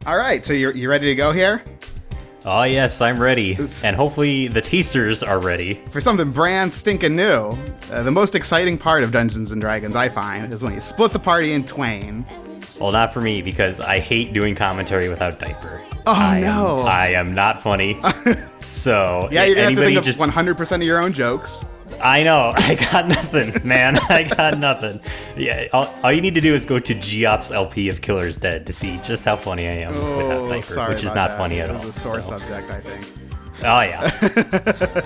All right, so you ready to go here? Oh, yes, I'm ready. And hopefully the tasters are ready. For something brand stinking new. The most exciting part of Dungeons & Dragons, I find, is when you split the party in twain. Well, not for me, because I hate doing commentary without diaper. No. I am not funny. So, yeah, you're going to have to think of 100% of your own jokes. I know. I got nothing, man. I got nothing. Yeah, all you need to do is go to Geops LP of Killer's Dead to see just how funny I am without diaper, which is not funny at all. It's a sore subject, I think. Oh, yeah.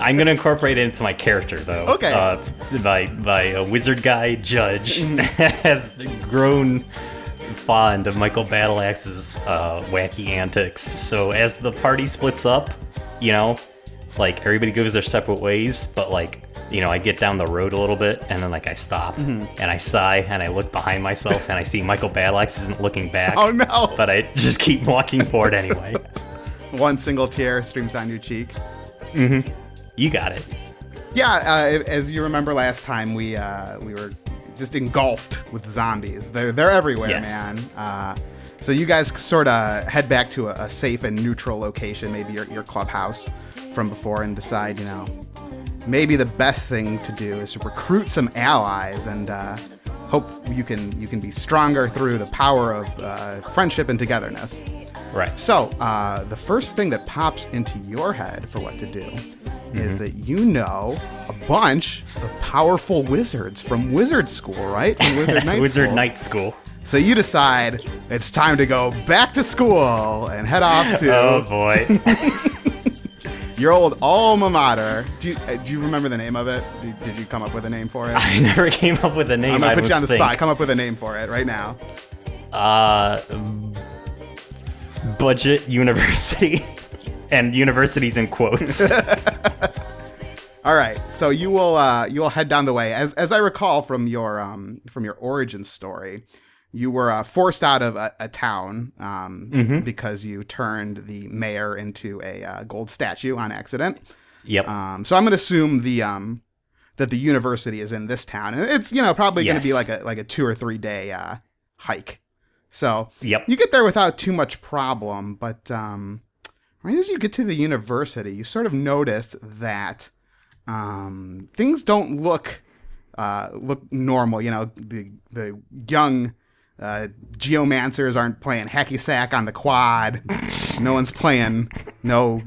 I'm going to incorporate it into my character, though. Okay. My wizard guy, Judge, has grown fond of Michael Battleaxe's wacky antics. So as the party splits up, like everybody goes their separate ways, but like, I get down the road a little bit and then I stop and I sigh and I look behind myself and I see Michael Battleaxe isn't looking back. Oh no! But I just keep walking forward anyway. One single tear streams down your cheek. Mm-hmm. You got it. Yeah, as you remember last time, we were just engulfed with zombies. They're everywhere, yes. Man. So you guys sort of head back to a safe and neutral location, maybe your clubhouse from before, and decide, maybe the best thing to do is to recruit some allies and hope you can be stronger through the power of friendship and togetherness. Right. So the first thing that pops into your head for what to do is that a bunch of powerful wizards from wizard school, right? From Wizard Night Wizard School. Night School. So you decide it's time to go back to school and head off to oh boy, your old Alma Mater. Do you remember the name of it? Did you come up with a name for it? I never came up with a name. I'm gonna put you on the spot. Come up with a name for it right now. Budget University, and universities in quotes. All right, so you'll head down the way. As I recall from your origin story, you were forced out of a town because you turned the mayor into a gold statue on accident. Yep. So I'm going to assume that the university is in this town, and it's probably going to be like a 2 or 3 day hike. So yep. You get there without too much problem, but right as you get to the university, you sort of notice that things don't look normal. The young geomancers aren't playing hacky sack on the quad. No one's playing. No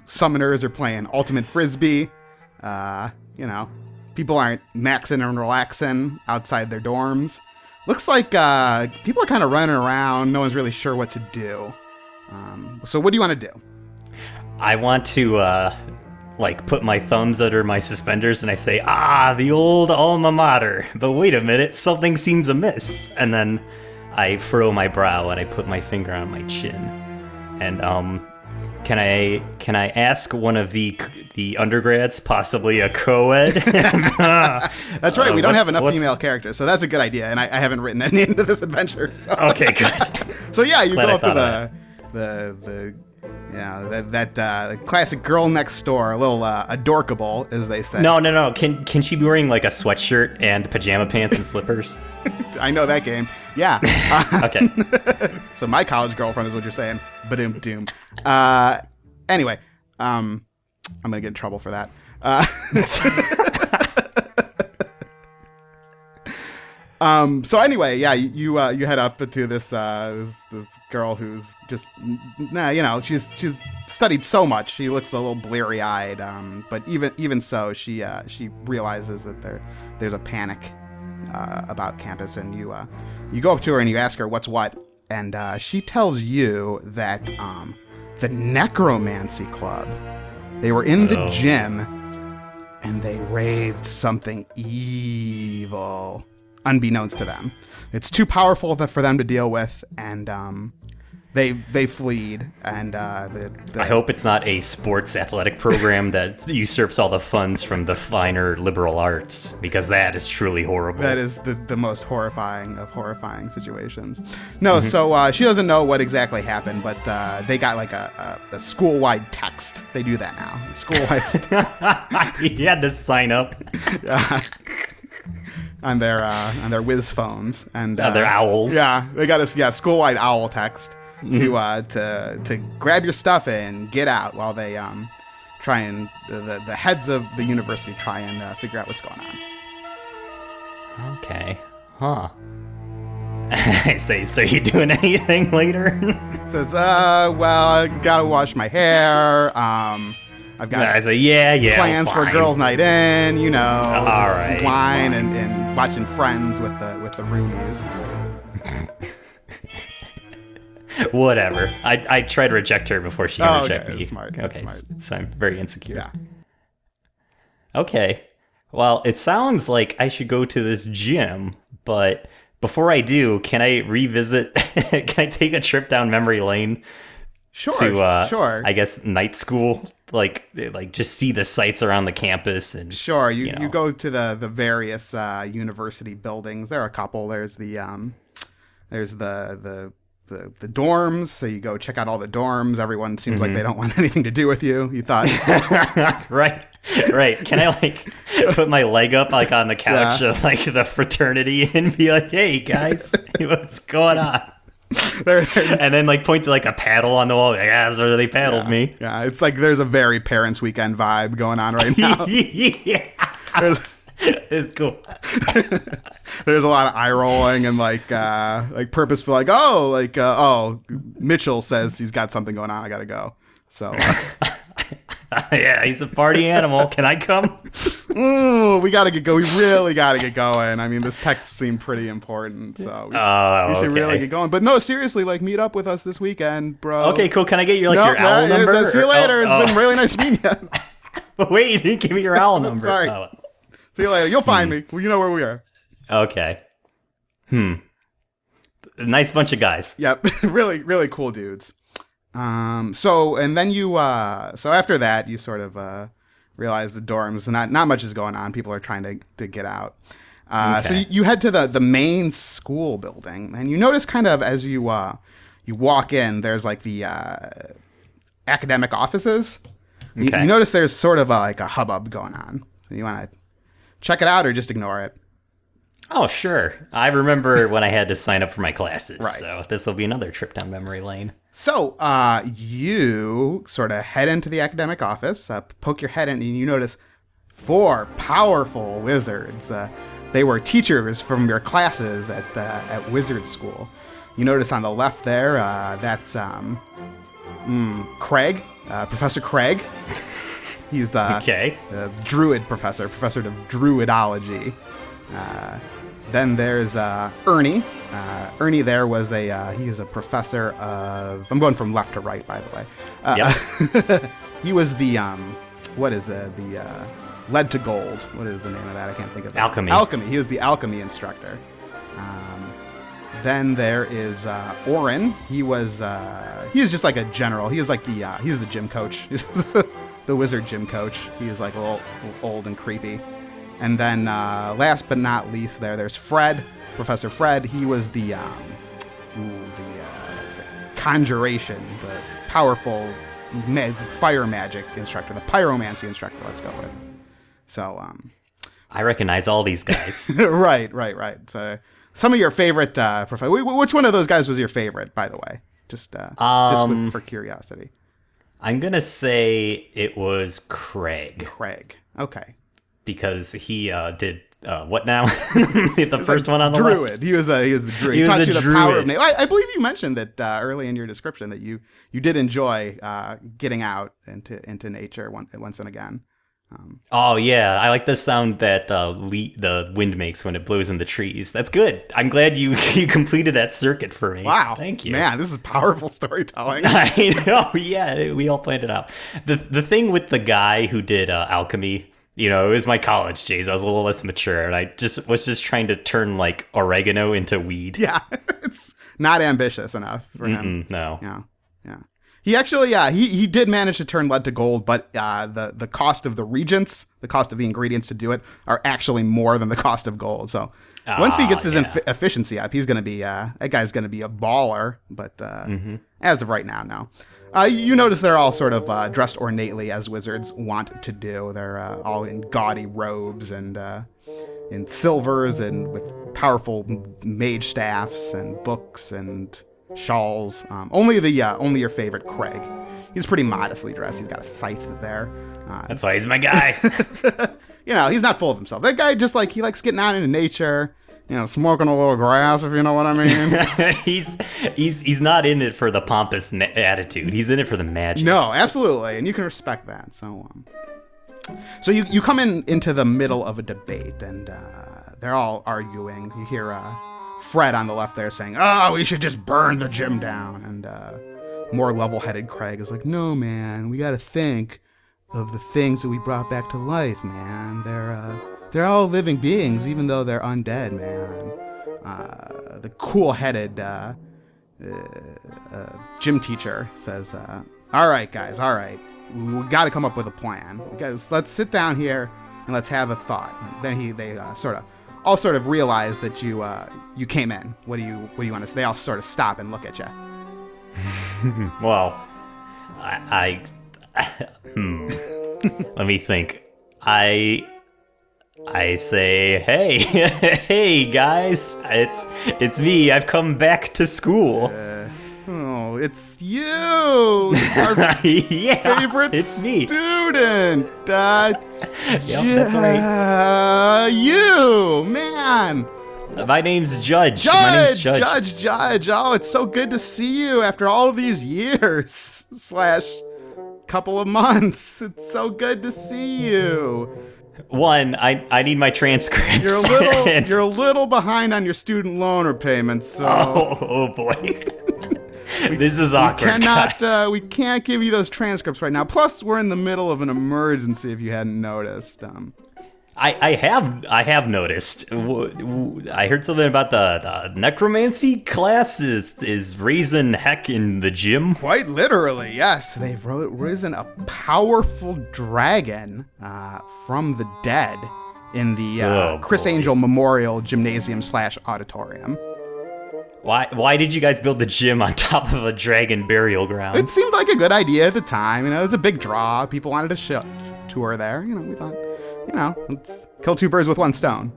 summoners are playing ultimate frisbee. People aren't maxing and relaxing outside their dorms. Looks like people are kind of running around. No one's really sure what to do. So what do you want to do? I want to put my thumbs under my suspenders and I say, the old Alma Mater. But wait a minute, something seems amiss. And then I furrow my brow and I put my finger on my chin. And can I ask one of the undergrads, possibly a co-ed? That's right. We don't have enough female characters, so that's a good idea. And I haven't written any into this adventure. So. Okay, good. So yeah, you go up to the classic girl next door, a little adorkable, as they say. No. Can she be wearing like a sweatshirt and pajama pants and slippers? I know that game. Yeah. Okay. So my college girlfriend is what you're saying. Ba-doom doom. Anyway, I'm gonna get in trouble for that. So anyway, yeah, you head up to this girl who's just she's studied so much. She looks a little bleary eyed. But even so, she realizes that there's a panic about campus, and you go up to her and you ask her what's what, and she tells you that the Necromancy Club, they were in the gym and they raised something evil, unbeknownst to them. It's too powerful for them to deal with, and they fleed. And I hope it's not a sports athletic program that usurps all the funds from the finer liberal arts, because that is truly horrible. That is the most horrifying of horrifying situations. No, so she doesn't know what exactly happened, but they got like a school-wide text. They do that now. School-wide. You had to sign up. On their whiz phones and their owls. Yeah, they got a school-wide owl text. to grab your stuff and get out while they try and the heads of the university try and figure out what's going on. Okay. Huh. I say, so you doing anything later? Says, well, I gotta wash my hair. I've got I say, yeah, plans for fine. girls' night in, you know, All right, wine and watching Friends with the roomies. Whatever. I try to reject her before she can reject me. That's smart. Okay, That's smart. so I'm very insecure. Yeah. Okay. Well, it sounds like I should go to this gym, but before I do, can I revisit? Can I take a trip down memory lane? Sure. Sure. I guess night school, like just see the sights around the campus and. Sure. You go to the various university buildings. There are a couple. There's the dorms. So you go check out all the dorms. Everyone seems like they don't want anything to do with you. You thought. Right. Can I put my leg up on the couch of the fraternity and be like, "Hey guys, what's going on?" And then point to a paddle on the wall. Yeah, that's where they paddled me. Yeah, it's like there's a very parents' weekend vibe going on right now. Yeah. It's cool. There's a lot of eye rolling and purposeful, Mitchell says he's got something going on. I gotta go. So. Yeah, he's a party animal. Can I come? We gotta get going. We really gotta get going. I mean, this text seemed pretty important, so we should really get going. But no, seriously, meet up with us this weekend, bro. Okay, cool. Can I get your your owl number? See you later. It's been really nice meeting you. Wait, you didn't give me your owl number. Sorry. See you later. You'll find me. Well, you know where we are. Okay. Nice bunch of guys. Yep. Really, really cool dudes. So after that, you sort of realize the dorms, not much is going on. People are trying to get out. So you head to the main school building, and you notice kind of as you walk in, there's the academic offices. Okay. You notice there's sort of a hubbub going on. So you want to check it out or just ignore it? Oh, sure. I remember when I had to sign up for my classes, right. So this will be another trip down memory lane. So you sort of head into the academic office, poke your head in, and you notice 4 powerful wizards. They were teachers from your classes at wizard school. You notice on the left there, that's Craig, Professor Craig. He's the druid professor of druidology. Then there's Ernie. Ernie there was he was a professor of, I'm going from left to right, by the way. Yep. He was the, what is the lead to gold. What is the name of that? I can't think of it. Alchemy. He was the alchemy instructor. Then there is Oren. He was just like a general. He was he's the gym coach. The wizard gym coach. He is a little old and creepy. And then last but not least there's Fred, Professor Fred. He was the conjuration, the powerful fire magic instructor, the pyromancy instructor, let's go with. So I recognize all these guys. Right. So some of your favorite professor. Which one of those guys was your favorite, by the way? Just for curiosity. I'm going to say it was Craig. Okay. Because he did what now? The first one on the druid. left. He was the druid. He taught was you the the power of druid. nature. I believe you mentioned that early in your description that you did enjoy getting out into nature once and again. Oh yeah, I like the sound that the wind makes when it blows in the trees. That's good. I'm glad you completed that circuit for me. Wow, thank you, man. This is powerful storytelling. I know. Yeah, we all planned it out. The thing with the guy who did alchemy, it was my college days. I was a little less mature, and I was just trying to turn oregano into weed. Yeah, it's not ambitious enough for him. No. Yeah. He actually, he did manage to turn lead to gold, but the cost of the reagents, the cost of the ingredients to do it, are actually more than the cost of gold. So once he gets his efficiency up, he's gonna be that guy's gonna be a baller. But as of right now, no. You notice they're all sort of dressed ornately as wizards want to do. They're all in gaudy robes and in silvers and with powerful mage staffs and books and shawls. Only your favorite Craig. He's pretty modestly dressed. He's got a scythe there. That's why he's my guy. He's not full of himself. That guy just he likes getting out into nature. Smoking a little grass, if you know what I mean. he's not in it for the pompous attitude. He's in it for the magic. No, absolutely, and you can respect that. So you come into the middle of a debate, and they're all arguing. You hear Fred on the left there saying, "Oh, we should just burn the gym down," and more level-headed Craig is like, "No, man, we got to think of the things that we brought back to life, man. They're all living beings, even though they're undead, man." The cool-headed gym teacher says, "All right, guys, all right. We got to come up with a plan. Guys, let's sit down here and let's have a thought." And then they sort of realize that you came in. What do you want to say? They all sort of stop and look at you. Well, I let me think. I say, hey, hey guys, it's me. I've come back to school. It's you, our favorite student. That's right. You, man. My name's Judge. Judge. Oh, it's so good to see you after all of these years / couple of months. It's so good to see you. One, I need my transcripts. You're a little behind on your student loan repayments. So. Oh boy. This is awkward. We can't give you those transcripts right now. Plus, we're in the middle of an emergency. If you hadn't noticed. I have noticed. I heard something about the necromancy class is raising heck in the gym. Quite literally, yes. They've risen a powerful dragon from the dead in the Chris Angel Memorial Gymnasium / Auditorium. Why did you guys build the gym on top of a dragon burial ground? It seemed like a good idea at the time. It was a big draw. People wanted to tour there. We thought, let's kill two birds with one stone.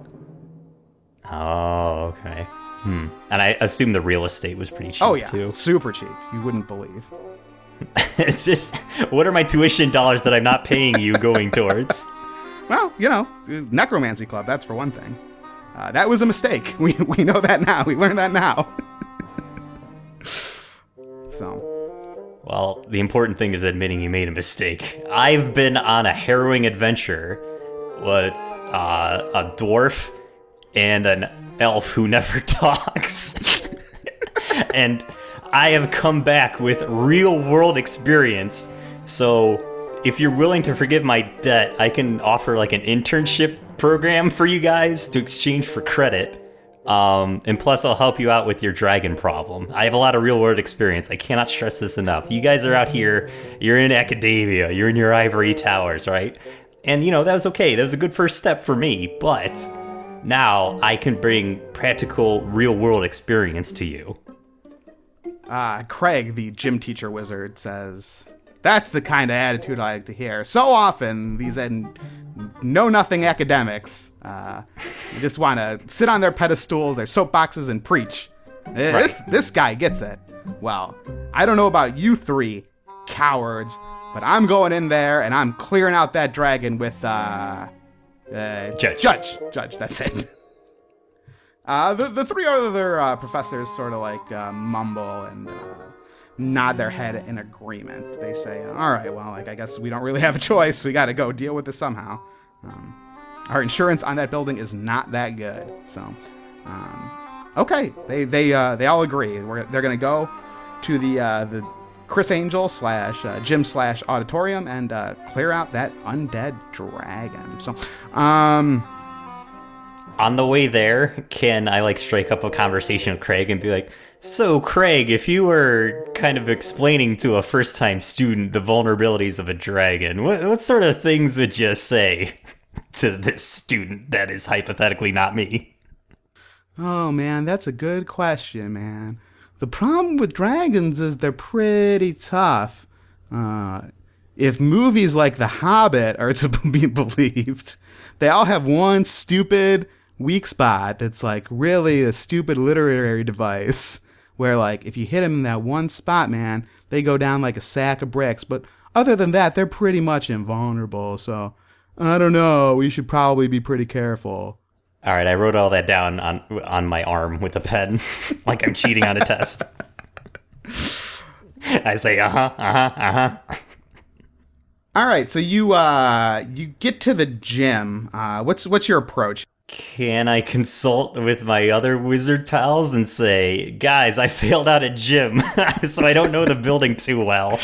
Oh, okay. And I assume the real estate was pretty cheap, too. Super cheap. You wouldn't believe. It's just, what are my tuition dollars that I'm not paying you going towards? Well, necromancy club, that's for one thing. That was a mistake. We know that now. We learned that now. Well, the important thing is admitting you made a mistake. I've been on a harrowing adventure with a dwarf and an elf who never talks. And I have come back with real-world experience. So if you're willing to forgive my debt, I can offer an internship program for you guys to exchange for credit. And plus I'll help you out with your dragon problem. I have a lot of real world experience. I cannot stress this enough. You guys are out here, you're in academia, you're in your ivory towers, right? And that was okay. That was a good first step for me, but now I can bring practical real world experience to you. Craig, the gym teacher wizard, says, "That's the kind of attitude I like to hear. So often, these know-nothing academics just want to sit on their pedestals, their soapboxes, and preach. This guy gets it. Well, I don't know about you three cowards, but I'm going in there, and I'm clearing out that dragon with Judge, that's it." The three other professors sort of mumble and nod their head in agreement. They say, "All right, well, I guess we don't really have a choice. We got to go deal with this somehow. Our insurance on that building is not that good." So, okay, they all agree. They're gonna go to the Chris Angel / gym / auditorium and clear out that undead dragon. So, on the way there, can I strike up a conversation with Craig and be like, "So Craig, if you were kind of explaining to a first-time student the vulnerabilities of a dragon, what sort of things would you say to this student that is hypothetically not me?" Oh man, that's a good question, man. The problem with dragons is they're pretty tough. If movies like The Hobbit are to be believed, they all have one stupid weak spot that's really a stupid literary device. where, like, if you hit them in that one spot, man, they go down like a sack of bricks. But other than that, they're pretty much invulnerable. So, I don't know. We should probably be pretty careful. All right, I wrote all that down on my arm with a pen, like I'm cheating on a test. I say, All right, so you get to the gym. What's your approach? Can I consult with my other wizard pals and say, guys, I failed out at gym, so I don't know the building too well.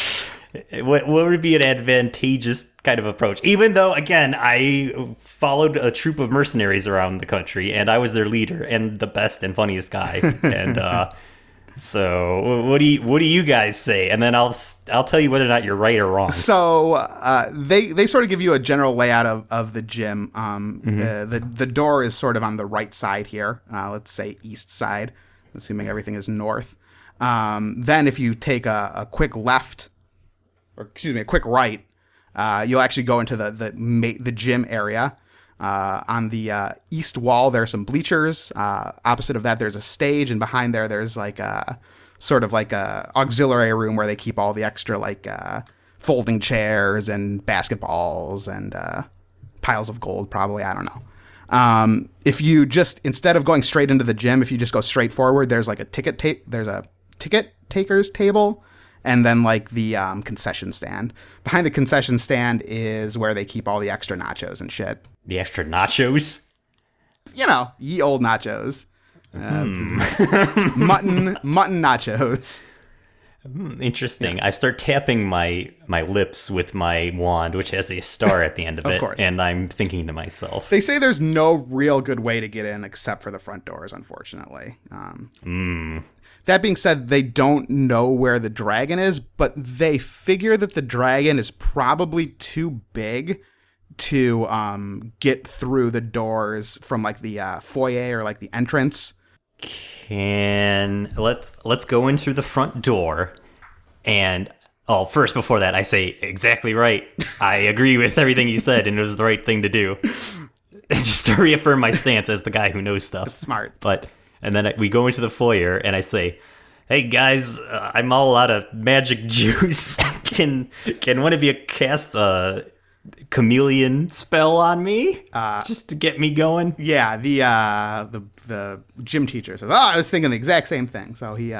What would be an advantageous kind of approach? Even though, again, I followed a troop of mercenaries around the country, and I was their leader and the best and funniest guy. And so, what do you guys say? And then I'll tell you whether or not you're right or wrong. So they sort of give you a general layout of the gym. The door is sort of on the right side here. Let's say east side, assuming everything is north. Then if you take a quick left, or excuse me, a quick right, you'll actually go into the gym area. On the east wall, there are some bleachers. Opposite of that, there's a stage, and behind there's like a sort of like a auxiliary room where they keep all the extra like folding chairs and basketballs and piles of gold, probably. I don't know. If you just, instead of going straight into the gym, if you just go straight forward, there's like a ticket taker's table. And then, like, the concession stand. Behind the concession stand is where they keep all the extra nachos and shit. The extra nachos? You know, ye old nachos. Mutton nachos. Interesting. Yeah. I start tapping my lips with my wand, which has a star at the end of it. Of course. And I'm thinking to myself. They say there's no real good way to get in except for the front doors, unfortunately. That being said, they don't know where the dragon is, but they figure that the dragon is probably too big to get through the doors from like the foyer or like the entrance. Let's go in through the front door, and first before that, I say exactly right. I agree with everything you said, and it was the right thing to do. Just to reaffirm my stance as the guy who knows stuff. That's smart. And then we go into the foyer, and I say, "Hey guys, I'm all out of magic juice. Can one of you cast a chameleon spell on me, just to get me going?" Yeah, the gym teacher says, I was thinking the exact same thing. So he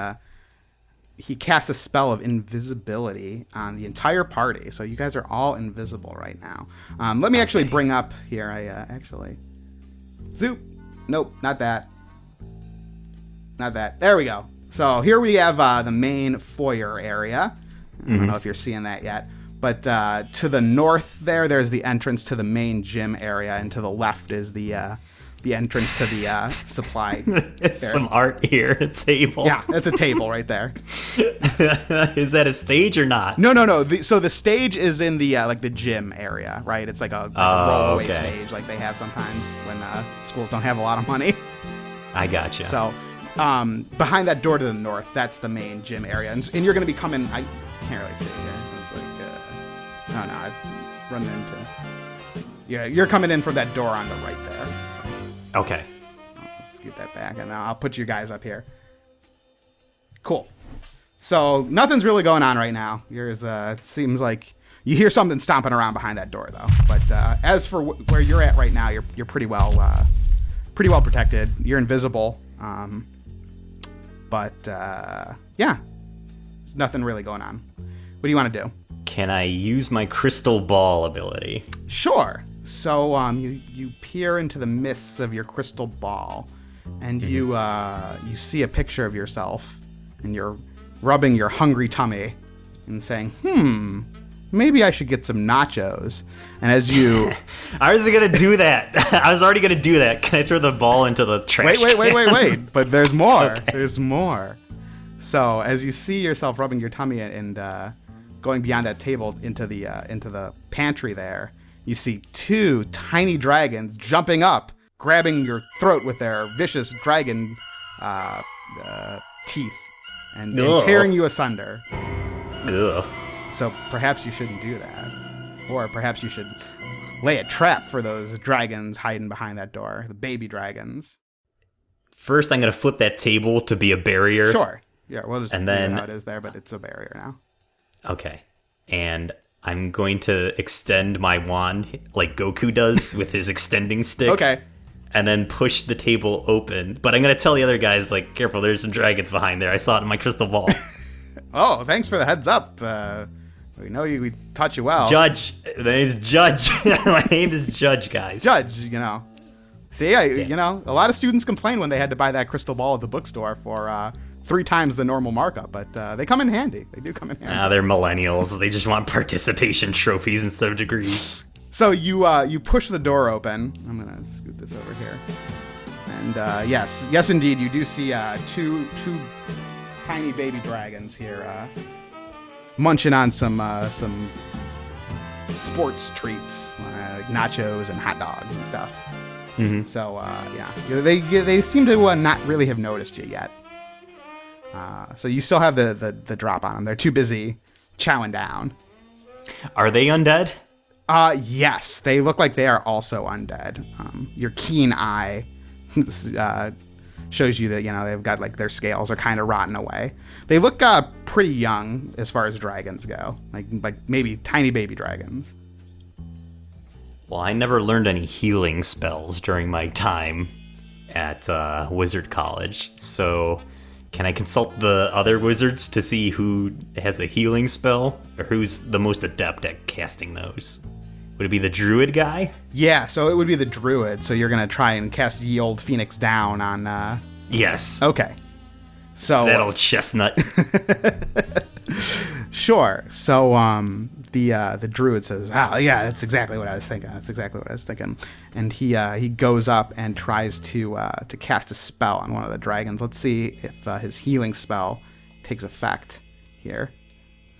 casts a spell of invisibility on the entire party. So you guys are all invisible right now. Let me actually bring up here. Zoop. Nope, not that. Not that. There we go. So here we have the main foyer area. I don't know if you're seeing that yet. But to the north there's the entrance to the main gym area. And to the left is the entrance to the supply. There's some art here, a table. Yeah, that's a table right there. Is that a stage or not? No. So the stage is in the like the gym area, right? It's like a rollaway stage like they have sometimes when schools don't have a lot of money. I gotcha. So behind that door to the north, that's the main gym area. And you're going to be coming, I can't really see it here. It's like, it's running into, yeah, you're coming in from that door on the right there. So. Okay. Let's scoot that back, and then I'll put you guys up here. Cool. So nothing's really going on right now. It seems like you hear something stomping around behind that door, though. But as for where you're at right now, you're pretty well protected. You're invisible. Yeah, there's nothing really going on. What do you want to do? Can I use my crystal ball ability? Sure. So you peer into the mists of your crystal ball, and you see a picture of yourself, and you're rubbing your hungry tummy and saying, maybe I should get some nachos. And as you... I was going to do that. I was already going to do that. Can I throw the ball into the trash can? Wait. But there's more. Okay. There's more. So as you see yourself rubbing your tummy and going beyond that table into the pantry there, you see two tiny dragons jumping up, grabbing your throat with their vicious dragon teeth and tearing you asunder. Ugh. So perhaps you shouldn't do that. Or perhaps you should lay a trap for those dragons hiding behind that door, the baby dragons. First, I'm going to flip that table to be a barrier. Sure. Yeah, we'll just And leave then it how it is there, but it's a barrier now. Okay. And I'm going to extend my wand like Goku does with his extending stick. Okay. And then push the table open. But I'm going to tell the other guys, like, careful, there's some dragons behind there. I saw it in my crystal ball. Oh, thanks for the heads up. We know we taught you well. Judge. My name's Judge. My name is Judge, guys. Judge, See, a lot of students complain when they had to buy that crystal ball at the bookstore for 3 times the normal markup, but they come in handy. They do come in handy. They're millennials. They just want participation trophies instead of degrees. So you push the door open. I'm gonna scoot this over here, and yes, indeed, you do see two tiny baby dragons here munching on some sports treats, like nachos and hot dogs and stuff. Mm-hmm. So they seem to not really have noticed you yet. So you still have the drop on them. They're too busy chowing down. Are they undead? Yes, they look like they are also undead. Your keen eye shows you that they've got like their scales are kind of rotten away. They look pretty young as far as dragons go, like maybe tiny baby dragons. Well, I never learned any healing spells during my time at Wizard College, so can I consult the other wizards to see who has a healing spell, or who's the most adept at casting those? Would it be the druid guy? Yeah, so it would be the druid. So you're gonna try and cast Ye Old Phoenix Down on. Yes. Okay. So that old chestnut. Sure. So the druid says, "Oh yeah, that's exactly what I was thinking. And he goes up and tries to cast a spell on one of the dragons. Let's see if his healing spell takes effect here.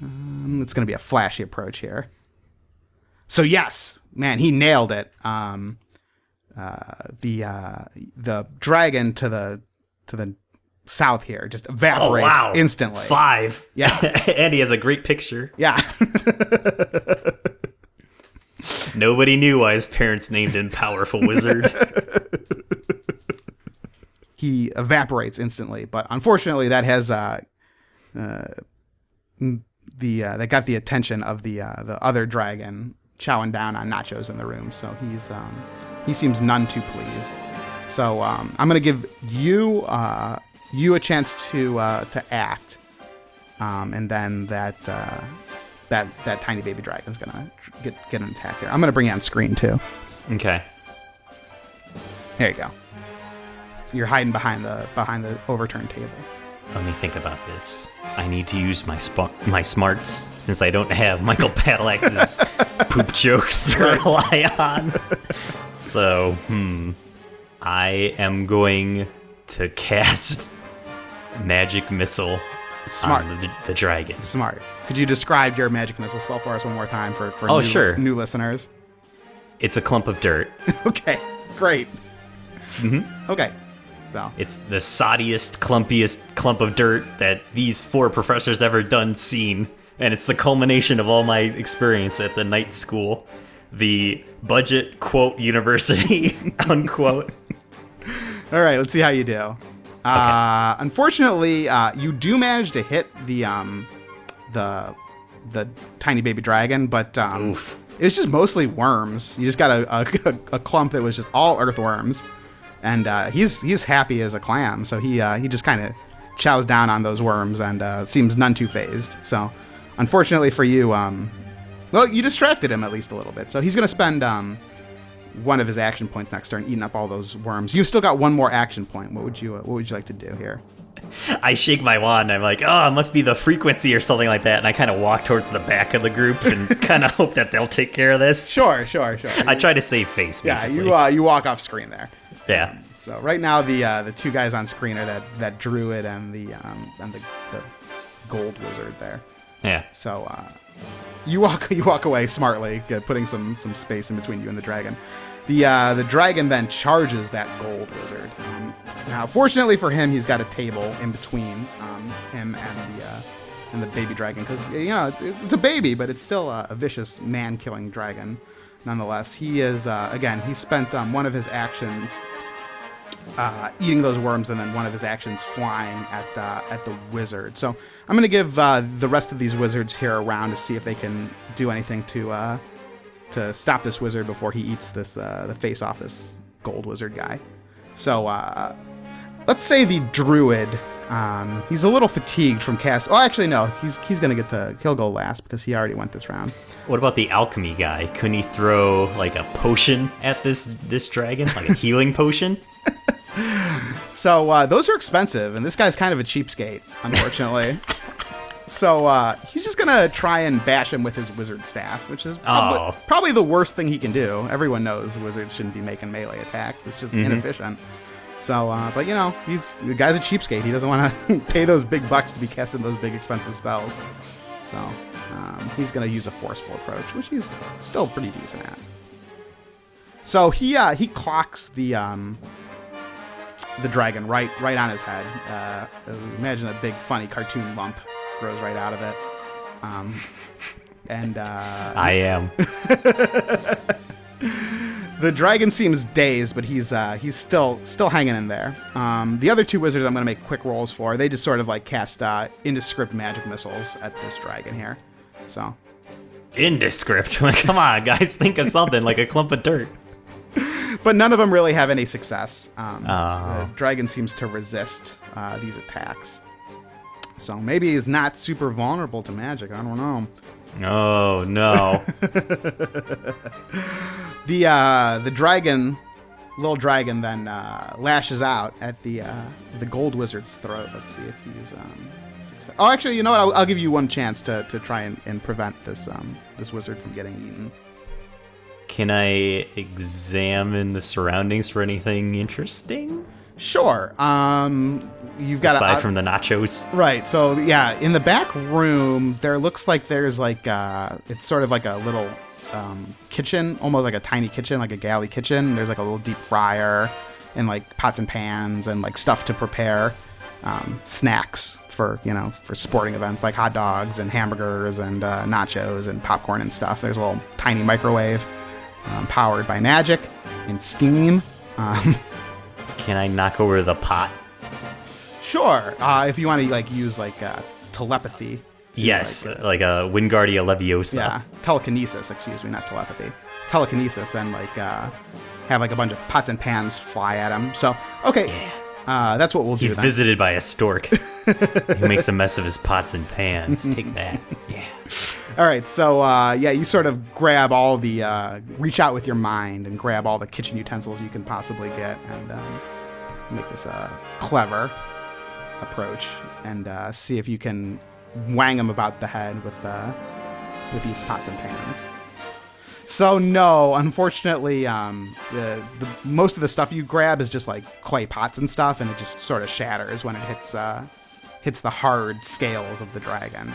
It's going to be a flashy approach here. So yes, man, he nailed it. The dragon to the south here just evaporates instantly. 5. Yeah. And he has a great picture. Yeah. Nobody knew why his parents named him Powerful Wizard. He evaporates instantly, but unfortunately that has that got the attention of the other dragon chowing down on nachos in the room. So he seems none too pleased. So I'm gonna give you a chance to act, and then that tiny baby dragon's gonna get an attack here. I'm gonna bring you on screen too. Okay. There you go. You're hiding behind the overturned table. Let me think about this. I need to use my smarts since I don't have Michael Padallax's poop jokes to rely on. So, I am going to cast Magic Missile on the dragon. Smart. Could you describe your Magic Missile spell for us one more time for new listeners? It's a clump of dirt. Okay, great. Mm-hmm. Okay. So it's the soddiest, clumpiest clump of dirt that these 4 professors ever seen, and it's the culmination of all my experience at the night school, the budget quote university unquote. All right, let's see how you do. Okay. Unfortunately, you do manage to hit the tiny baby dragon, but it's just mostly worms. You just got a clump that was just all earthworms. And he's happy as a clam, so he just kind of chows down on those worms and seems none too phased. So, unfortunately for you, you distracted him at least a little bit. So he's going to spend one of his action points next turn eating up all those worms. You've still got one more action point. What would you like to do here? I shake my wand. I'm like, it must be the frequency or something like that. And I kind of walk towards the back of the group and kind of hope that they'll take care of this. Sure. I try to save face, basically. Yeah, you walk off screen there. Yeah. So right now the 2 guys on screen are that druid and the gold wizard there. Yeah. So you walk away smartly, putting some space in between you and the dragon. The dragon then charges that gold wizard. Now, fortunately for him, he's got a table in between him and the baby dragon, because it's a baby, but it's still a vicious man-killing dragon. Nonetheless, he is he spent one of his actions eating those worms, and then one of his actions flying at the wizard. So I'm going to give the rest of these wizards here a round to see if they can do anything to stop this wizard before he eats this the face off this gold wizard guy. So let's say the druid. He's a little fatigued from cast. Oh, actually, no. He's gonna he'll go last because he already went this round. What about the alchemy guy? Couldn't he throw like a potion at this dragon, like a healing potion? So those are expensive, and this guy's kind of a cheapskate, unfortunately. So he's just gonna try and bash him with his wizard staff, which is probably the worst thing he can do. Everyone knows wizards shouldn't be making melee attacks. It's just inefficient. So, but the guy's a cheapskate. He doesn't want to pay those big bucks to be casting those big expensive spells. So he's gonna use a forceful approach, which he's still pretty decent at. So he clocks the dragon right on his head. Imagine a big funny cartoon lump grows right out of it. I am. The dragon seems dazed, but he's still hanging in there. The other two wizards I'm going to make quick rolls for. They just sort of like cast indescript magic missiles at this dragon here. So indescript? Come on, guys, think of something like a clump of dirt. But none of them really have any success. The dragon seems to resist these attacks. So maybe he's not super vulnerable to magic. I don't know. Oh, no. The dragon, little dragon, then lashes out at the gold wizard's throat. Let's see if he's success. Oh, actually, you know what? I'll give you one chance to try and prevent this wizard from getting eaten. Can I examine the surroundings for anything interesting? Sure. You've got aside from the nachos, right? So yeah, in the back room, there looks like there's like it's sort of like a little kitchen, almost like a tiny kitchen, like a galley kitchen. There's like a little deep fryer and like pots and pans and like stuff to prepare snacks for sporting events like hot dogs and hamburgers and nachos and popcorn and stuff. There's a little tiny microwave powered by magic and steam. Can I knock over the pot? Sure. If you want to use telepathy. Yes, like a Wingardium Leviosa. Yeah, telekinesis. Excuse me, not telepathy. Telekinesis, and have a bunch of pots and pans fly at him. So okay, yeah. That's what we'll do. He's visited by a stork. He makes a mess of his pots and pans. Take that. Yeah. All right, so you sort of grab all the, reach out with your mind and grab all the kitchen utensils you can possibly get and make this a clever approach and see if you can wang him about the head with these pots and pans. So no, unfortunately, the most of the stuff you grab is just like clay pots and stuff, and it just sort of shatters when it hits the hard scales of the dragon.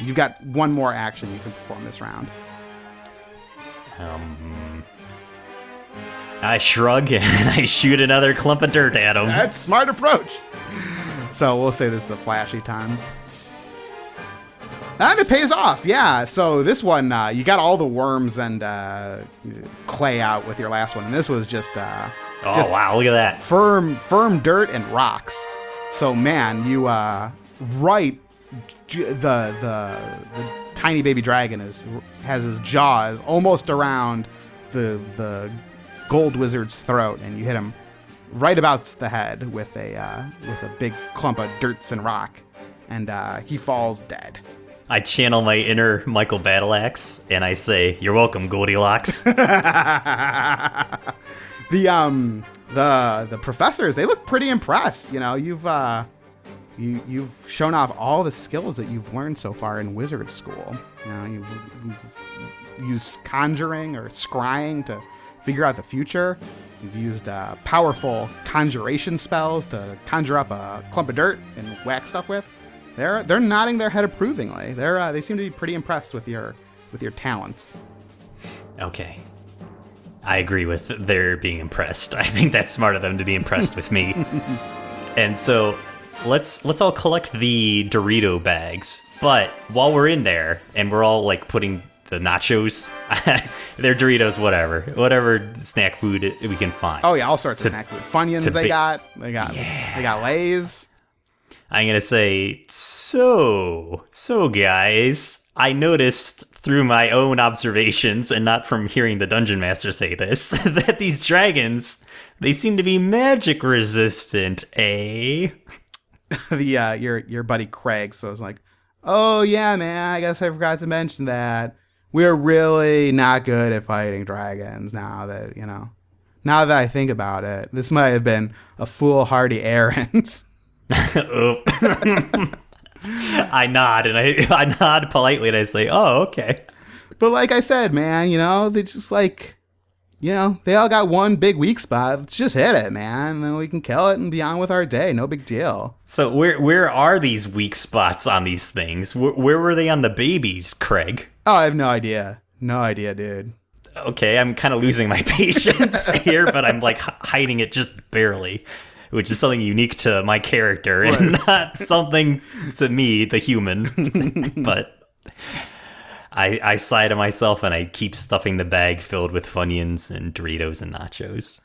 You've got one more action you can perform this round. I shrug and I shoot another clump of dirt at him. That's a smart approach. So we'll say this is the flashy time. And it pays off, yeah. So this one, you got all the worms and clay out with your last one, and this was just wow, look at that. Firm dirt and rocks. So man, you the tiny baby dragon has his jaws almost around the gold wizard's throat, and you hit him right about the head with a big clump of dirts and rock, and he falls dead. I channel my inner Michael Battleaxe and I say, "You're welcome, Goldilocks." The professors, they look pretty impressed. You've shown off all the skills that you've learned so far in wizard school. You've used conjuring or scrying to figure out the future. You've used powerful conjuration spells to conjure up a clump of dirt and whack stuff with. They're nodding their head approvingly. They seem to be pretty impressed with your talents. Okay. I agree with their being impressed. I think that's smart of them to be impressed with me. And so let's all collect the Dorito bags. But while we're in there and we're all putting the nachos. They're Doritos, whatever snack food we can find. Oh yeah, all sorts of snack food. Funyuns they got Lay's. I'm gonna say, so guys, I noticed through my own observations and not from hearing the dungeon master say this that these dragons, they seem to be magic resistant, eh? Your buddy Craig, so I was like, oh yeah, man, I guess I forgot to mention that we're really not good at fighting dragons now that I think about it. This might have been a foolhardy errand. I nod and I nod politely and I say, oh, okay. But like I said, man, they just they all got one big weak spot. Let's just hit it, man. Then we can kill it and be on with our day. No big deal. So where are these weak spots on these things? Where were they on the babies, Craig? Oh, I have no idea. No idea, dude. Okay, I'm kind of losing my patience here, but I'm like hiding it just barely, which is something unique to my character and not something to me, the human. But I sigh to myself and I keep stuffing the bag filled with Funyuns and Doritos and nachos.